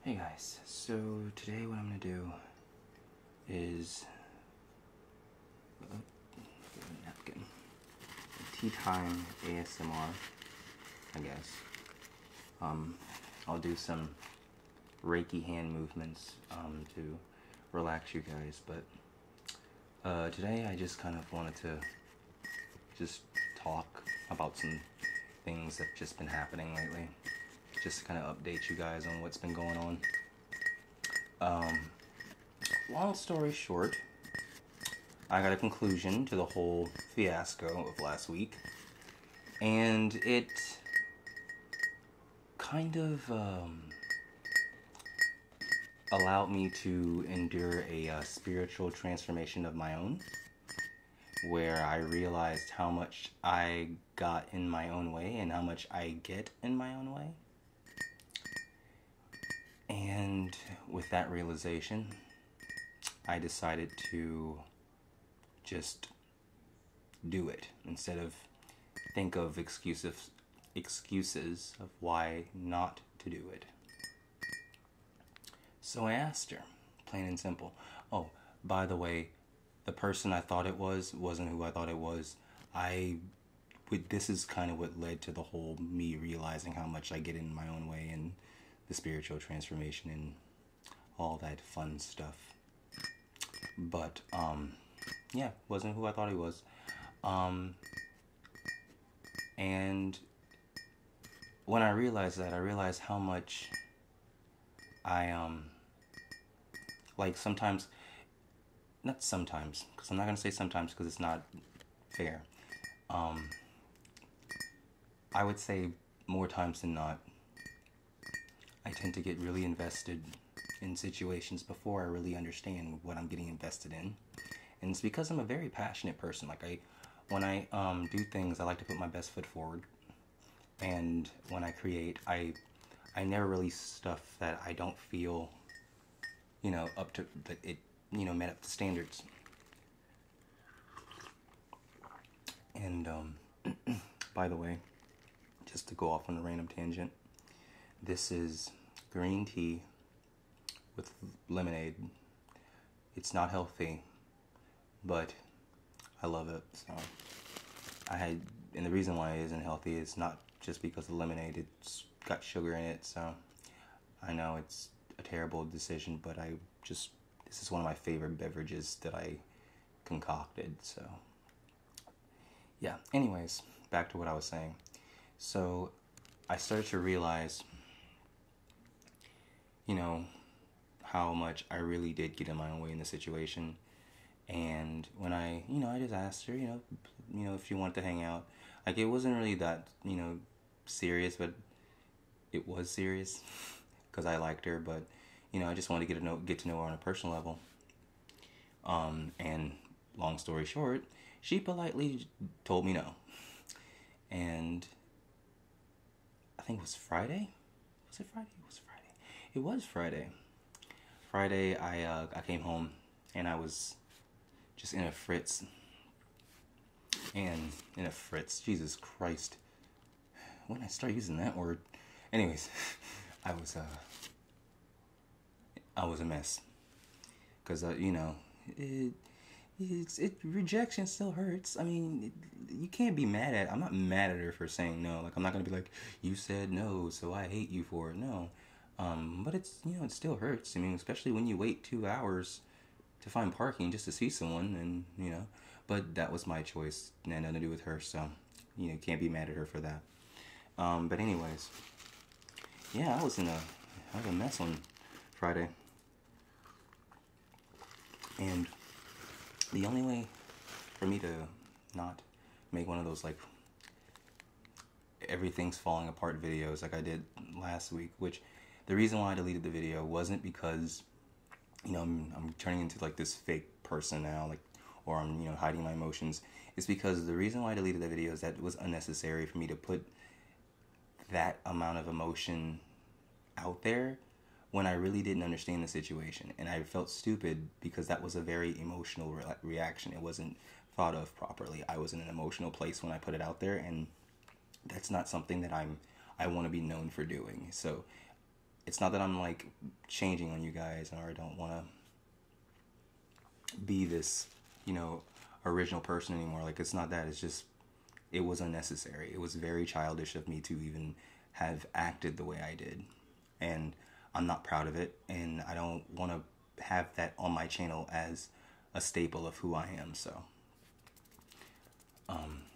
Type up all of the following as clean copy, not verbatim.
Hey guys, so today what I'm going to do is get a napkin. Tea time ASMR, I guess. I'll do some Reiki hand movements to relax you guys, but today I just kind of wanted to just talk about some things that have just been happening lately. Just to kind of update you guys on what's been going on. Long story short, I got a conclusion to the whole fiasco of last week, and it kind of allowed me to endure a spiritual transformation of my own, where I realized how much I got in my own way and how much I get in my own way. And with that realization, I decided to just do it instead of think of excuses of why not to do it. So I asked her, plain and simple. Oh, by the way, the person I thought it wasn't who I thought it was. This is kind of what led to the whole me realizing how much I get in my own way and the spiritual transformation and all that fun stuff. But yeah, wasn't who I thought he was. And when I realized that, I realized how much I like sometimes, not sometimes, because I'm not gonna say sometimes because it's not fair. I would say more times than not, I tend to get really invested in situations before I really understand what I'm getting invested in. And it's because I'm a very passionate person. Like when I do things, I like to put my best foot forward. And when I create, I never release stuff that I don't feel, up to, that it, met up to standards. And by the way, just to go off on a random tangent, this is green tea with lemonade. It's not healthy, but I love it. So and the reason why it isn't healthy is not just because of lemonade. It's got sugar in it, so I know it's a terrible decision, but this is one of my favorite beverages that I concocted. So yeah, anyways, back to what I was saying. So I started to realize how much I really did get in my own way in the situation. And when I just asked her, if she wanted to hang out. Like, it wasn't really that, serious, but it was serious because I liked her. But, I just wanted to get to know her on a personal level. And long story short, she politely told me no. And I think it was Friday. Was it Friday? It was Friday. It was Friday. Friday, I came home and I was just in a fritz. And in a fritz, Jesus Christ. When did I start using that word? Anyways, I was a mess. Because, rejection still hurts. I mean, you can't be mad at, I'm not mad at her for saying no. Like, I'm not going to be like, you said no, so I hate you for it. No. But it's, it still hurts. I mean, especially when you wait 2 hours to find parking just to see someone, and, but that was my choice. It had nothing to do with her, so, can't be mad at her for that. But anyways, yeah, I was a mess on Friday. And the only way for me to not make one of those, like, everything's falling apart videos like I did last week, which the reason why I deleted the video wasn't because, I'm turning into, like, this fake person now, like, or I'm, hiding my emotions. It's because the reason why I deleted the video is that it was unnecessary for me to put that amount of emotion out there when I really didn't understand the situation. And I felt stupid because that was a very emotional reaction. It wasn't thought of properly. I was in an emotional place when I put it out there, and that's not something that I want to be known for doing. So it's not that I'm like changing on you guys, or I don't want to be this, you know, original person anymore. Like, it's not that. It's just, it was unnecessary. It was very childish of me to even have acted the way I did. And I'm not proud of it. And I don't want to have that on my channel as a staple of who I am. So,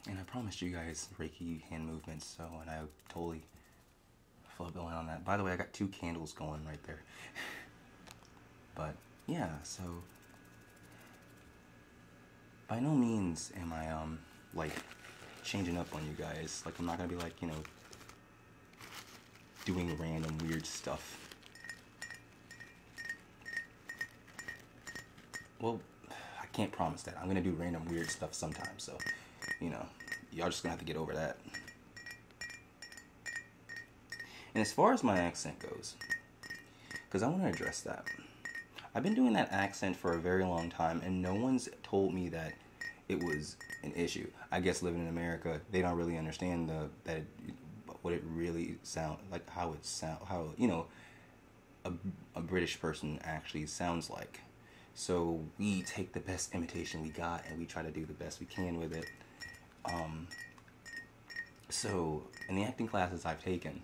and I promised you guys Reiki hand movements. So, and I totally flubbed the line on that. By the way, I got 2 candles going right there. But yeah, so by no means am I like changing up on you guys. Like, I'm not gonna be like, you know, doing random weird stuff. Well, I can't promise that. I'm gonna do random weird stuff sometimes, so, you know, y'all just gonna have to get over that. And as far as my accent goes, because I want to address that. I've been doing that accent for a very long time, and no one's told me that it was an issue. I guess living in America, they don't really understand what it really sound like, how you know, a British person actually sounds like. So we take the best imitation we got, and we try to do the best we can with it. So in the acting classes I've taken,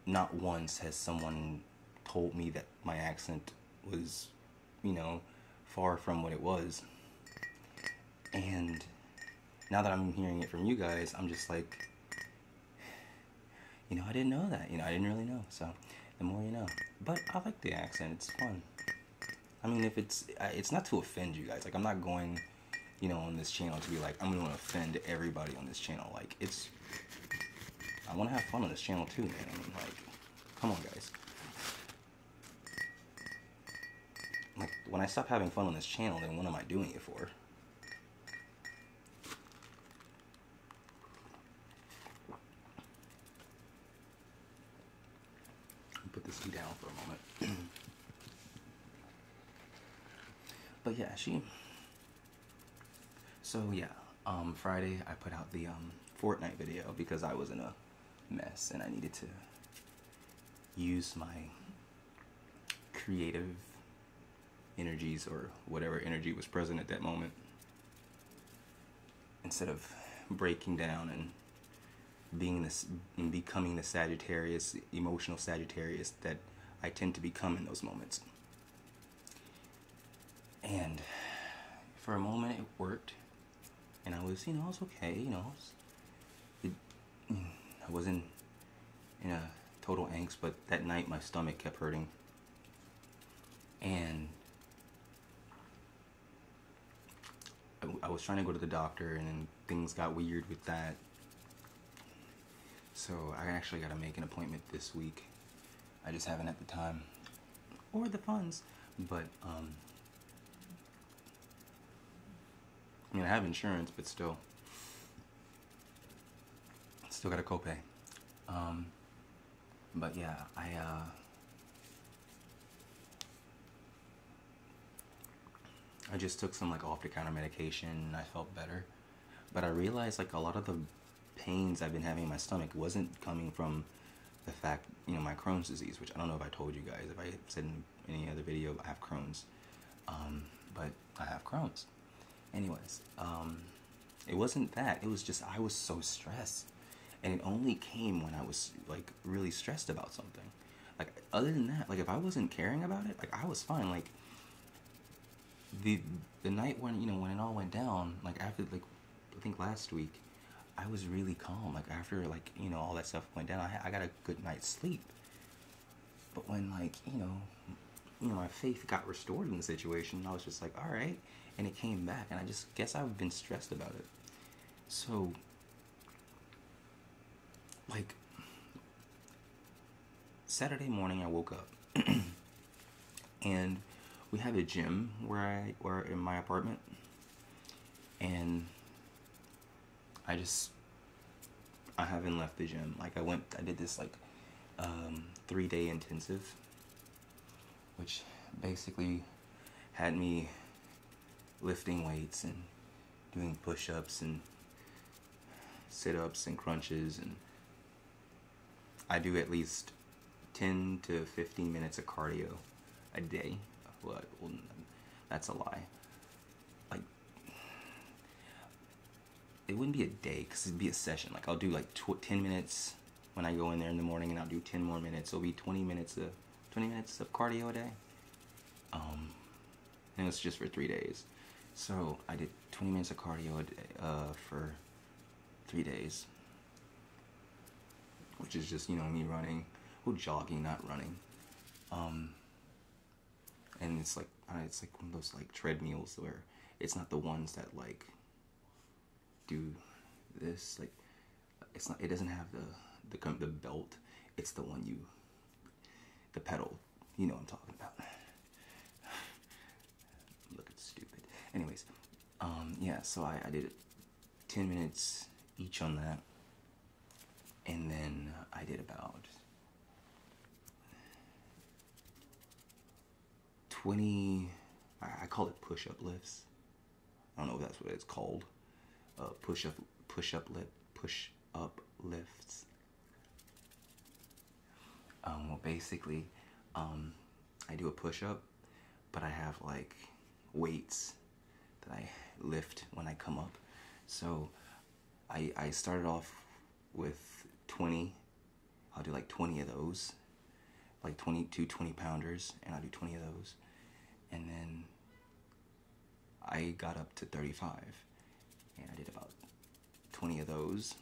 not once has someone told me that my accent was, you know, far from what it was. And now that I'm hearing it from you guys, I'm just like, you know, I didn't know that. You know, I didn't really know. So the more you know. But I like the accent. It's fun. I mean, if it's not to offend you guys. Like, I'm not going, you know, on this channel to be like, I'm going to offend everybody on this channel. Like, I want to have fun on this channel too, man. I mean, like, come on, guys. Like, when I stop having fun on this channel, then what am I doing it for? Put this down for a moment. But yeah, so yeah, Friday I put out the Fortnite video because I was in a mess and I needed to use my creative energies, or whatever energy was present at that moment, instead of breaking down and becoming the Sagittarius, emotional Sagittarius that I tend to become in those moments. And for a moment it worked, and I was, you know, I was okay, you know, I wasn't in a total angst, but that night my stomach kept hurting, and I was trying to go to the doctor, and then things got weird with that. So I actually got to make an appointment this week. I just haven't at the time or the funds, but I mean, I have insurance, but still got a copay. But yeah, I just took some like off-the-counter medication and I felt better. But I realized like a lot of the pains I've been having in my stomach wasn't coming from the fact, you know, my Crohn's disease, which I don't know if I told you guys, if I said in any other video, I have Crohn's. But I have Crohn's. Anyways, it wasn't that. It was just I was so stressed. And it only came when I was like really stressed about something. Like, other than that, like if I wasn't caring about it, like I was fine. Like the night when, you know, when it all went down, like after, like I think last week, I was really calm. Like after, like, you know, all that stuff went down, I got a good night's sleep. But when, like, you know, my faith got restored in the situation, I was just like, all right. And it came back, and I just guess I've been stressed about it. So, like, Saturday morning I woke up and we have a gym where in my apartment, and I haven't left the gym. Like I did this like 3-day intensive, which basically had me lifting weights and doing push-ups and sit-ups and crunches, and I do at least 10 to 15 minutes of cardio a day. Well, that's a lie. Like, it wouldn't be a day because it'd be a session. Like, I'll do like 10 minutes when I go in there in the morning, and I'll do 10 more minutes. It'll be 20 minutes of cardio a day. And it's just for 3 days. So I did 20 minutes of cardio a day, for 3 days, which is just, me running, or jogging, not running. And it's like one of those like treadmills where it's not the ones that like do this, like it doesn't have the belt. It's the one the pedal. You know what I'm talking about. Looking stupid. Anyways, yeah. So I did 10 minutes each on that, and then I did about 20. I call it push-up lifts. I don't know if that's what it's called. Push-up lifts. Well, basically, I do a push-up, but I have like weights that I lift when I come up. So I started off with 20. I'll do like 20 of those, like 20 pounders, and I'll do 20 of those. And then I got up to 35, and I did about 20 of those.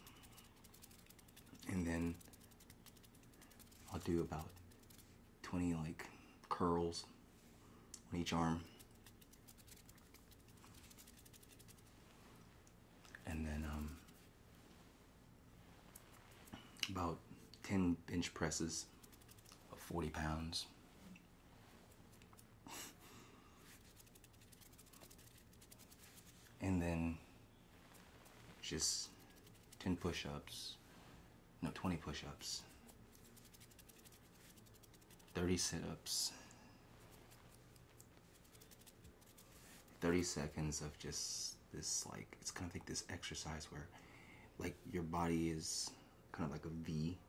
And then I'll do about 20 like curls on each arm. And then about 10 bench presses of 40 pounds. And then just 10 push-ups, no, 20 push-ups, 30 sit-ups, 30 seconds of just this, like, it's kind of like this exercise where, like, your body is kind of like a V,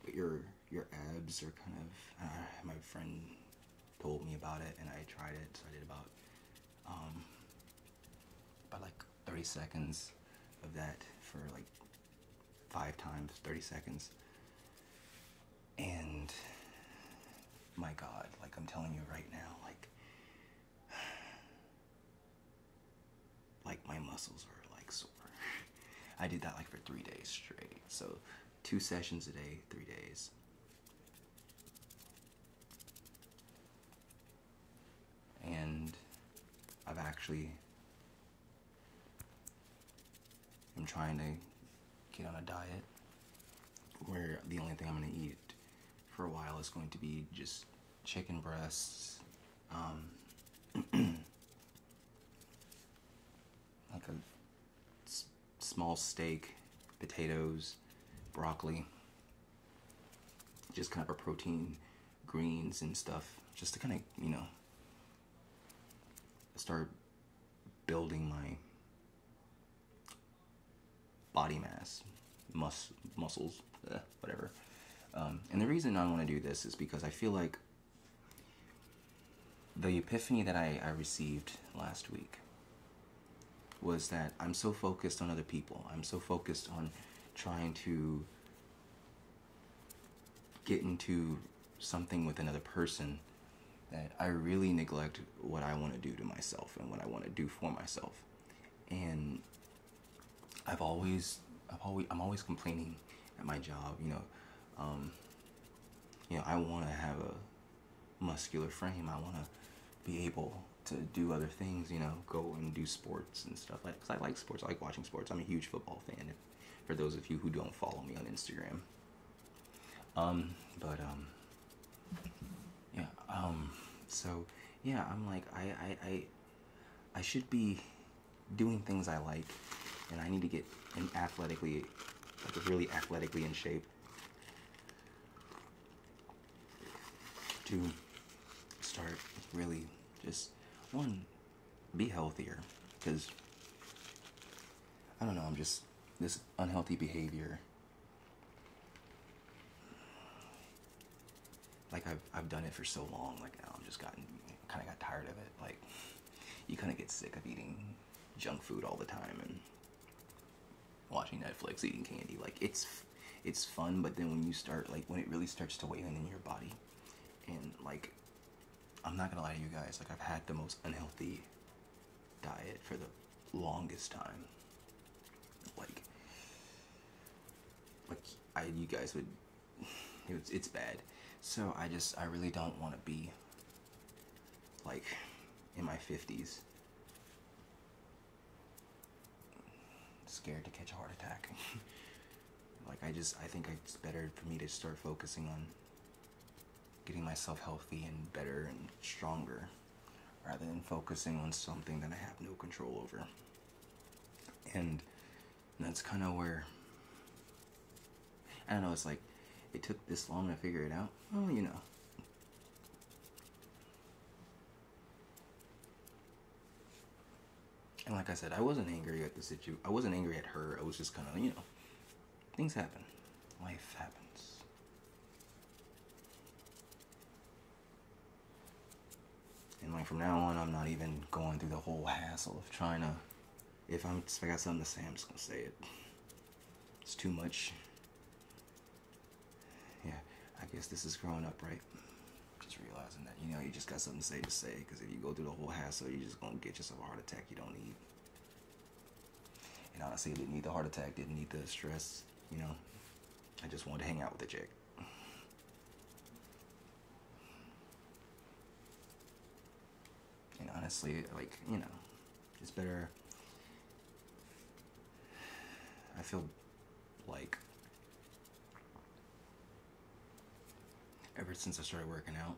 but your abs are kind of, my friend told me about it, and I tried it, so I did about like 30 seconds of that for like 5 times, 30 seconds. And my God, like I'm telling you right now, like my muscles are like sore. I did that like for 3 days straight. So 2 sessions a day, 3 days. And I've actually, I'm trying to get on a diet where the only thing I'm going to eat for a while is going to be just chicken breasts, like a small steak, potatoes, broccoli, just kind of a protein, greens and stuff, just to kind of, start building my body mass, muscles, whatever. And the reason I want to do this is because I feel like the epiphany that I received last week was that I'm so focused on other people. I'm so focused on trying to get into something with another person that I really neglect what I want to do to myself and what I want to do for myself. And I'm always complaining at my job, I want to have a muscular frame. I want to be able to do other things, go and do sports and stuff. Like, 'cause I like sports. I like watching sports. I'm a huge football fan, for those of you who don't follow me on Instagram. So yeah, I'm like, I should be doing things I like, and I need to get really athletically in shape to start really just, be healthier, because I don't know, I'm just, this unhealthy behavior like I've done it for so long. Like now I'm just kind of got tired of it. Like you kind of get sick of eating junk food all the time and watching Netflix, eating candy. Like it's fun, but then when you start, like when it really starts to weigh in your body, and like I'm not gonna lie to you guys, like I've had the most unhealthy diet for the longest time. Like you guys would, it's bad. So I really don't want to be like in my 50s scared to catch a heart attack. Like I think it's better for me to start focusing on getting myself healthy and better and stronger, rather than focusing on something that I have no control over. And that's kind of where, I don't know, it's like it took this long to figure it out. Well, you know. And like I said, I wasn't angry at the situation. I wasn't angry at her. I was just kind of, things happen. Life happens. And like from now on, I'm not even going through the whole hassle of trying to, if I got something to say, I'm just gonna say it. It's too much. Yeah, I guess this is growing up, right? Just realizing that, you just got something to say, just say it. Because if you go through the whole hassle, you're just gonna get yourself a heart attack you don't need. And honestly, I didn't need the heart attack, didn't need the stress, I just wanted to hang out with the chick. And honestly, like, it's better. I feel like ever since I started working out,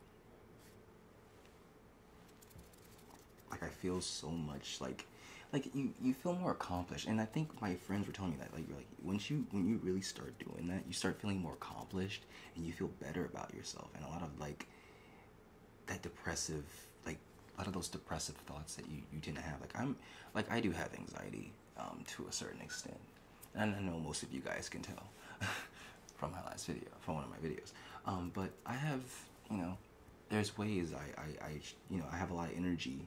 like I feel so much like you feel more accomplished. And I think my friends were telling me that, like, you're like, when you really start doing that, you start feeling more accomplished and you feel better about yourself. And a lot of like that depressive, like a lot of those depressive thoughts that you tend to have, like I do have anxiety to a certain extent, and I know most of you guys can tell from my last video, from one of my videos. But I have, there's ways I have a lot of energy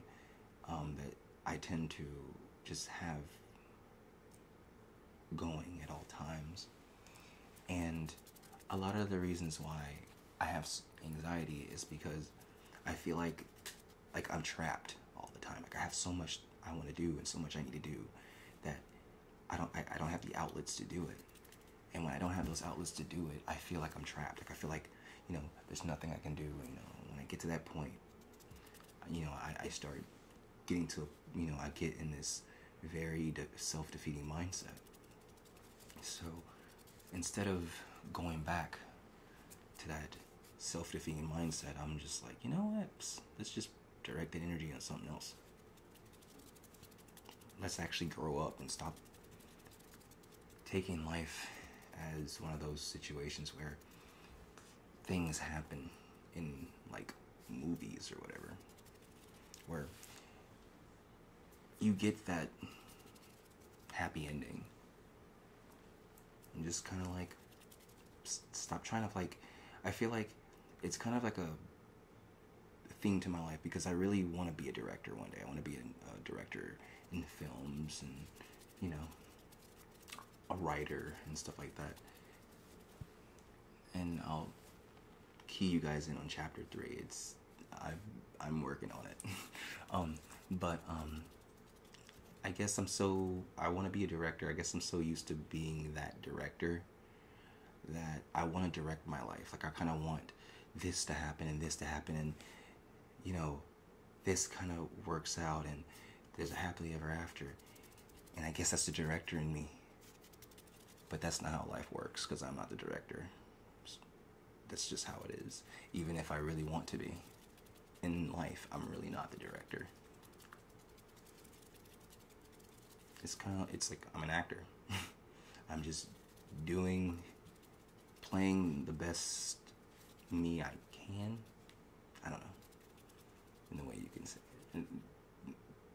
that I tend to just have going at all times. And a lot of the reasons why I have anxiety is because I feel like I'm trapped all the time. Like I have so much I want to do and so much I need to do that I don't have the outlets to do it. And when I don't have those outlets to do it, I feel like I'm trapped. Like I feel like, there's nothing I can do. When I get to that point, I start getting to, I get in this very self-defeating mindset. So instead of going back to that self-defeating mindset, I'm just like, you know what? Let's just direct that energy on something else. Let's actually grow up and stop taking life as one of those situations where things happen in like movies or whatever, where you get that happy ending and just kind of like stop trying to like, I feel like it's kind of like a thing to my life, because I really want to be a director one day. I want to be a director in films and, a writer and stuff like that. And I'll key you guys in on chapter 3. I'm working on it. But I guess I want to be a director. I guess I'm so used to being that director that I want to direct my life. Like I kind of want this to happen and this to happen, and this kind of works out and there's a happily ever after. And I guess that's the director in me. But that's not how life works, because I'm not the director. That's just how it is. Even if I really want to be in life, I'm really not the director. It's like I'm an actor. I'm just playing the best me I can. I don't know, in the way you can say it.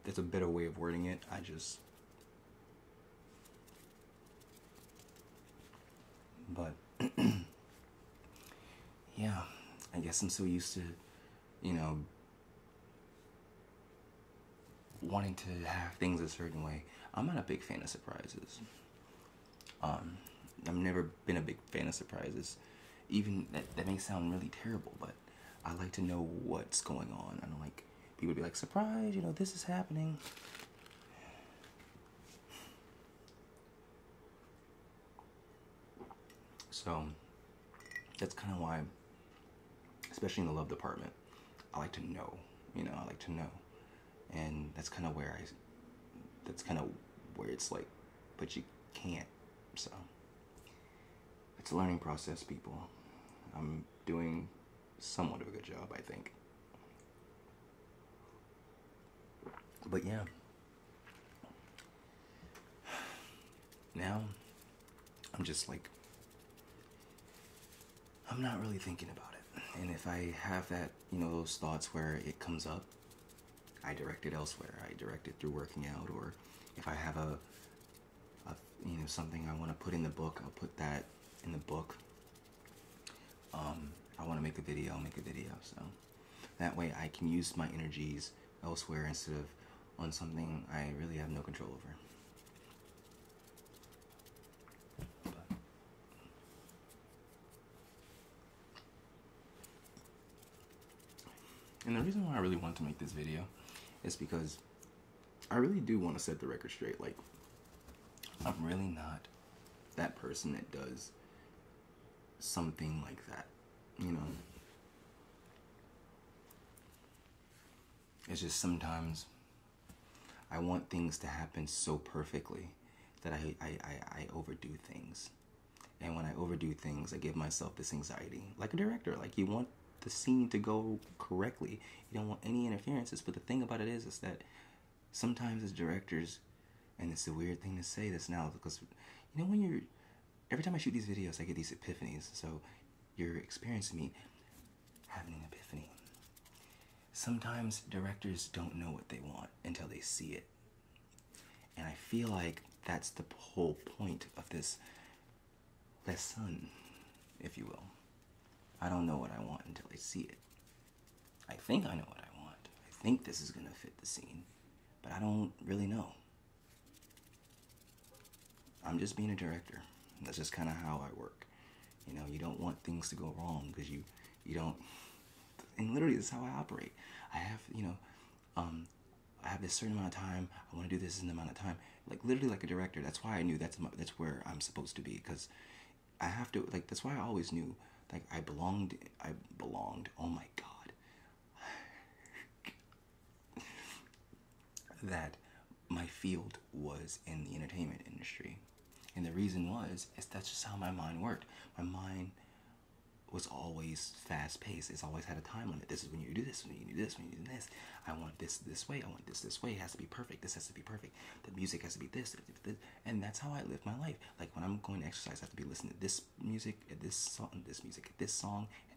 That's a better way of wording it. But yeah, I guess guess I'm so used to, you know, wanting to have things a certain way. I'm not a big fan of surprises. I've never been a big fan of surprises. Even that may sound really terrible, but I like to know what's going on. I don't like people to be like, surprise, you know, this is happening. So that's kind of why, especially in the love department, I like to know. You know, I like to know, and that's kind of where it's like, but you can't. So it's a learning process, people. I'm doing somewhat of a good job, I think. But yeah, now I'm just like, I'm not really thinking about it. And if I have that, you know, those thoughts where it comes up, I direct it elsewhere. I direct it through working out, or if I have a you know, something I want to put in the book, I'll put that in the book. I want to make a video, I'll make a video. So that way I can use my energies elsewhere instead of on something I really have no control over. And the reason why I really want to make this video is because I really do want to set the record straight. Like, I'm really not that person that does something like that, you know. It's just sometimes I want things to happen so perfectly that I overdo things. And when I overdo things, I give myself this anxiety. Like a director, like you want the scene to go correctly. You don't want any interferences. But the thing about it is that sometimes as directors, and it's a weird thing to say this now, because, you know, when you're, every time I shoot these videos, I get these epiphanies. So you're experiencing me having an epiphany. Sometimes directors don't know what they want until they see it. And I feel like that's the whole point of this lesson, if you will. I don't know what I want until I see it. I think I know what I want. I think this is going to fit the scene. But I don't really know. I'm just being a director. That's just kind of how I work. You know, you don't want things to go wrong because you don't. And literally, this is how I operate. I have, you know, I have this certain amount of time. I want to do this in an amount of time. Like literally, like a director. That's why I knew that's where I'm supposed to be, because I have to. Like that's why I always knew. Like I belonged. Oh my God. That my field was in the entertainment industry. And the reason is that's just how my mind worked. My mind was always fast paced. It's always had a time limit. This is when you do this, when you do this, when you do this. I want this way. I want this way. It has to be perfect. This has to be perfect. The music has to be this. And that's how I live my life. Like when I'm going to exercise, I have to be listening to this music, at this song, at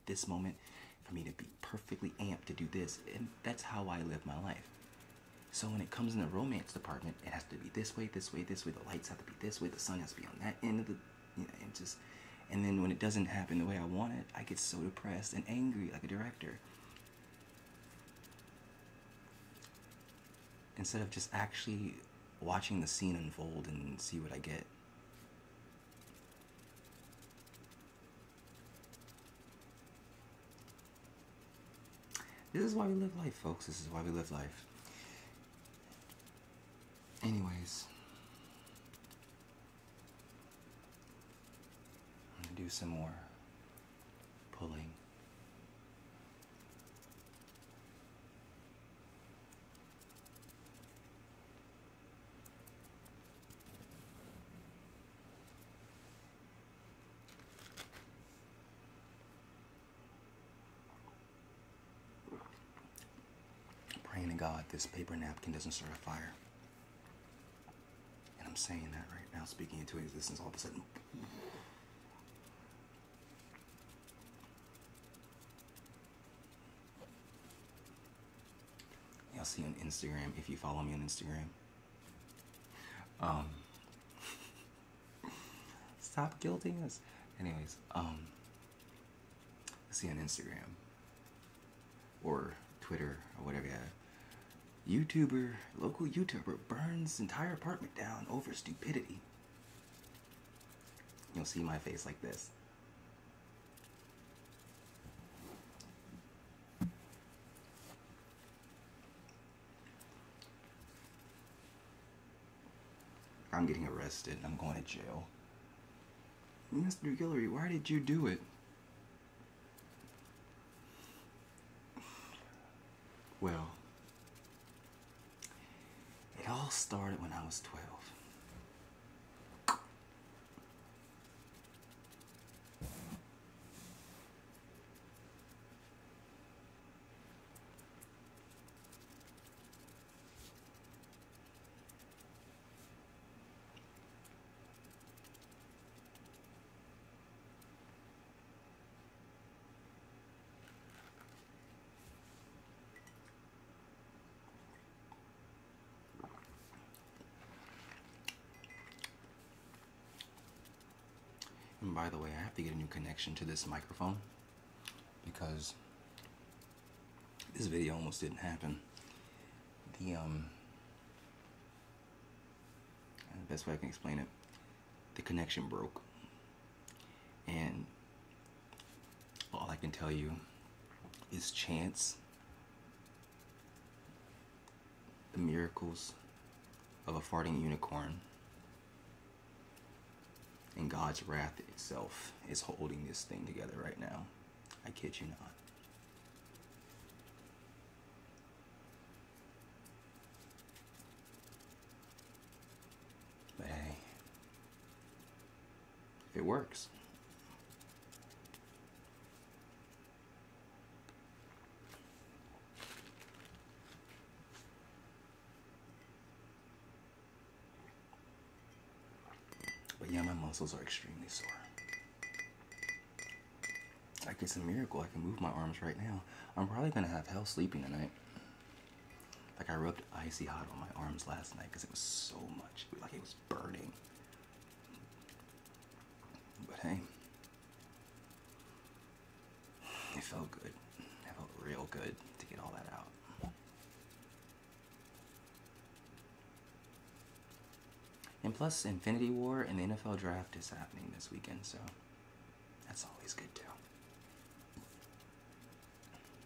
this moment, for me to be perfectly amped to do this. And that's how I live my life. So when it comes in the romance department, it has to be this way, this way, this way. The lights have to be this way. The sun has to be on that end of the, you know, and then when it doesn't happen the way I want it, I get so depressed and angry like a director. Instead of just actually watching the scene unfold and see what I get. This is why we live life, folks. This is why we live life. Anyways, I'm going to do some more pulling. Praying to God this paper napkin doesn't start a fire. I'm saying that right now, speaking into existence all of a sudden. You'll see on Instagram, if you follow me on Instagram. Stop guilting us. Anyways, see on Instagram, or Twitter or whatever. YouTuber, local YouTuber burns entire apartment down over stupidity. You'll see my face like this. I'm getting arrested. I'm going to jail. Mr. Guillory, why did you do it? Well, it all started when I was 12. And by the way, I have to get a new connection to this microphone because this video almost didn't happen. The best way I can explain it, the connection broke. And all I can tell you is chance, the miracles of a farting unicorn, and God's wrath itself is holding this thing together right now. I kid you not. But hey, if it works. But yeah, my muscles are extremely sore. Like it's a miracle I can move my arms right now. I'm probably gonna have hell sleeping tonight. Like I rubbed icy hot on my arms last night because it was so much, like it was burning. But hey, it felt good. It felt real good to get all that out. And plus, Infinity War and the NFL Draft is happening this weekend, so that's always good too.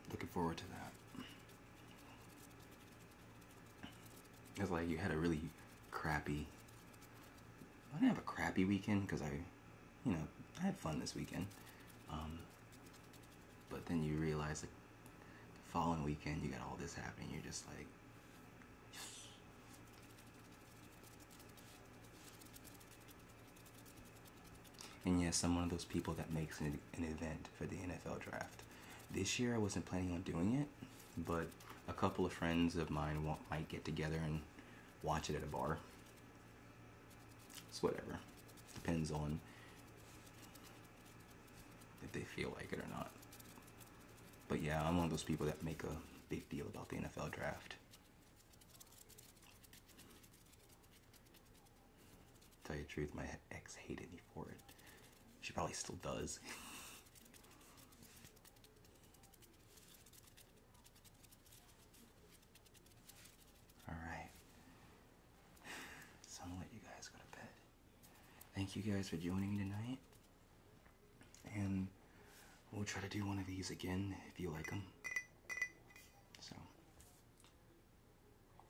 Looking forward to that. It's like you had a really crappy... I didn't have a crappy weekend because I had fun this weekend. But then you realize like the following weekend you got all this happening. You're just like... And yes, I'm one of those people that makes an event for the NFL Draft. This year I wasn't planning on doing it, but a couple of friends of mine might get together and watch it at a bar. It's whatever. Depends on if they feel like it or not. But yeah, I'm one of those people that make a big deal about the NFL Draft. Tell you the truth, my ex hated me for it. She probably still does. Alright. So I'm gonna let you guys go to bed. Thank you guys for joining me tonight. And we'll try to do one of these again if you like them.